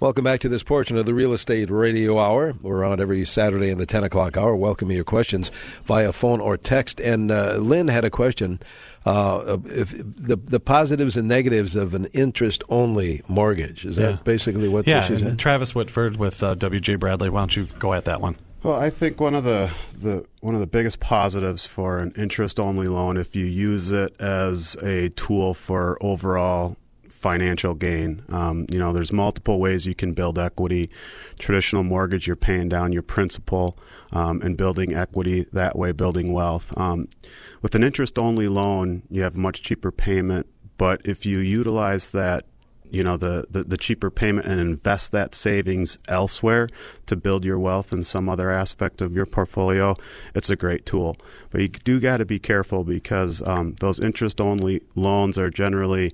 Welcome back to this portion of the Real Estate Radio Hour. We're on every Saturday in the 10 o'clock hour. Welcome your questions via phone or text. And Lynn had a question. If the positives and negatives of an interest-only mortgage. Is that basically what this is? Yeah, Travis Whitford with W.J. Bradley. Why don't you go at that one? Well, I think one of the biggest positives for an interest-only loan, if you use it as a tool for overall financial gain, there's multiple ways you can build equity. Traditional mortgage, you're paying down your principal and building equity that way, building wealth. With an interest-only loan, you have a much cheaper payment, but if you utilize that, the cheaper payment and invest that savings elsewhere to build your wealth in some other aspect of your portfolio, it's a great tool. But you do got to be careful because those interest-only loans are generally,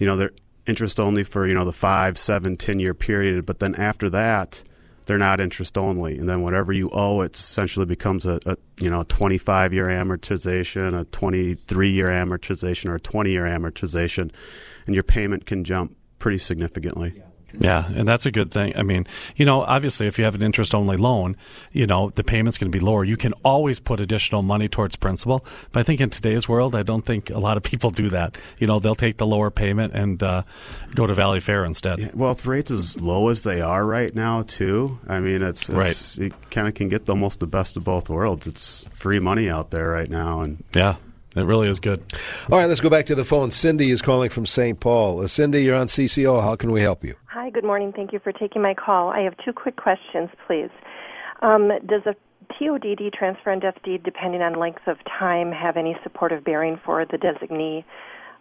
they're interest-only for, the 5, 7, 10-year period. But then after that, they're not interest-only. And then whatever you owe, it essentially becomes a 25-year amortization, a 23-year amortization, or a 20-year amortization. And your payment can jump pretty significantly. Yeah, and that's a good thing. I mean, obviously if you have an interest-only loan, the payment's going to be lower. You can always put additional money towards principal. But I think in today's world, I don't think a lot of people do that. They'll take the lower payment and go to Valley Fair instead. Yeah, well, with rates as low as they are right now, too, I mean, it's right. You kind of can get almost the best of both worlds. It's free money out there right now. And yeah. It really is good. All right, let's go back to the phone. Cindy is calling from St. Paul. Cindy, you're on CCO. How can we help you? Hi, good morning. Thank you for taking my call. I have 2 quick questions, please. Does a TODD, transfer and death deed, depending on length of time, have any supportive bearing for the designee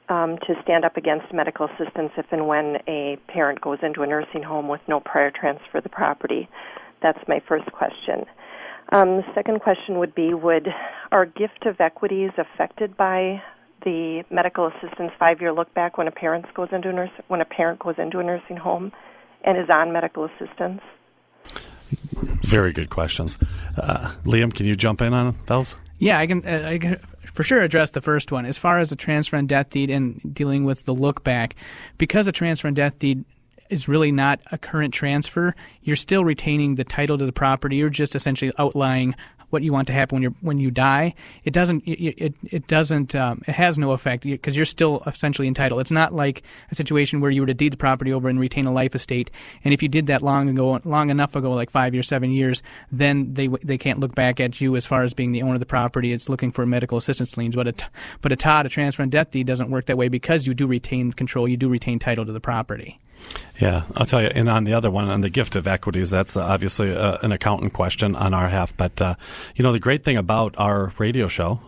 to stand up against medical assistance if and when a parent goes into a nursing home with no prior transfer of the property? That's my first question. The second question would be, are gift of equities affected by the medical assistance 5-year look back when a parent goes into a nursing home and is on medical assistance? Very good questions. Liam, can you jump in on those? Yeah, I can for sure address the first one. As far as a transfer and death deed and dealing with the look back, because a transfer and death deed is really not a current transfer, you're still retaining the title to the property. You're just essentially outlining what you want to happen when you die. It has no effect because you're still essentially entitled. It's not like a situation where you were to deed the property over and retain a life estate. And if you did that long enough ago, like 5 years, 7 years, then they can't look back at you as far as being the owner of the property. It's looking for medical assistance liens. But a TOD, a transfer and death deed, doesn't work that way because you do retain control. You do retain title to the property. Yeah, I'll tell you. And on the other one, on the gift of equities, that's obviously an accountant question on our half. But, the great thing about our radio show,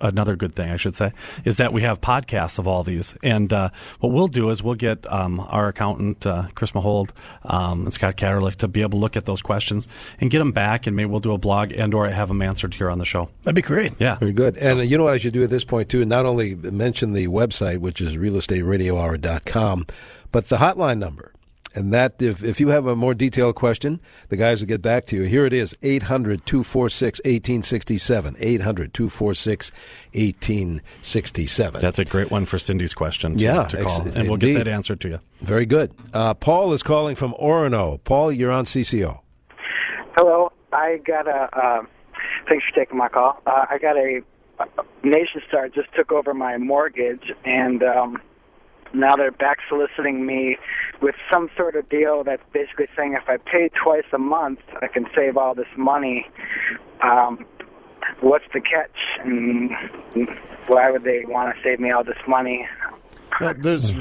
another good thing, I should say, is that we have podcasts of all these. And what we'll do is we'll get our accountant, Chris Mahold, and Scott Catterlick to be able to look at those questions and get them back. And maybe we'll do a blog and or have them answered here on the show. That'd be great. Yeah. Very good. And you know what I should do at this point, too? Not only mention the website, which is realestateradiohour.com, but the hotline number. And that, if you have a more detailed question, the guys will get back to you. Here it is, 800-246-1867, 800-246-1867. That's a great one for Cindy's question to call, and we'll indeed. get that answer to you. Very good. Paul is calling from Orono. Paul, you're on CCO. Hello. I got thanks for taking my call. I got a Nation Star just took over my mortgage, and now they're back soliciting me with some sort of deal that's basically saying if I pay twice a month, I can save all this money. What's the catch? And why would they want to save me all this money? Well, there's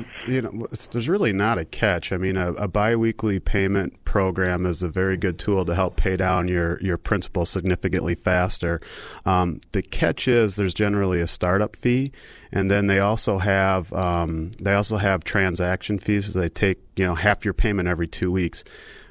really not a catch. I mean, a biweekly payment program is a very good tool to help pay down your principal significantly faster. The catch is there's generally a startup fee, and then they also have transaction fees. So they take half your payment every 2 weeks.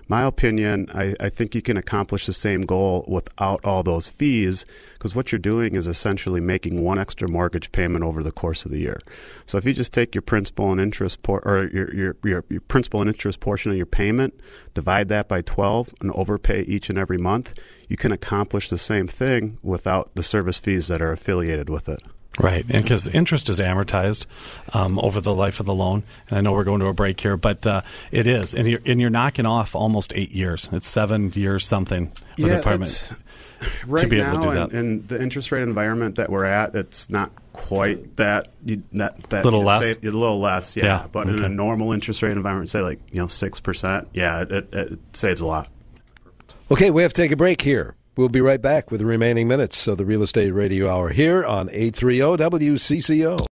My opinion, I think you can accomplish the same goal without all those fees, because what you're doing is essentially making one extra mortgage payment over the course of the year. So if you just take your principal and interest your principal and interest portion of your payment, divide that by 12, and overpay each and every month, you can accomplish the same thing without the service fees that are affiliated with it. Right, and because interest is amortized over the life of the loan, and I know we're going to a break here, but it is, and you're knocking off almost 8 years. It's 7 years something with apartment. Right to be now, able to do that. in the interest rate environment that we're at, it's not quite that little less. Say, a little less, yeah. But okay. in a normal interest rate environment, say 6%, it saves a lot. Okay, we have to take a break here. We'll be right back with the remaining minutes of the Real Estate Radio Hour here on 830 WCCO.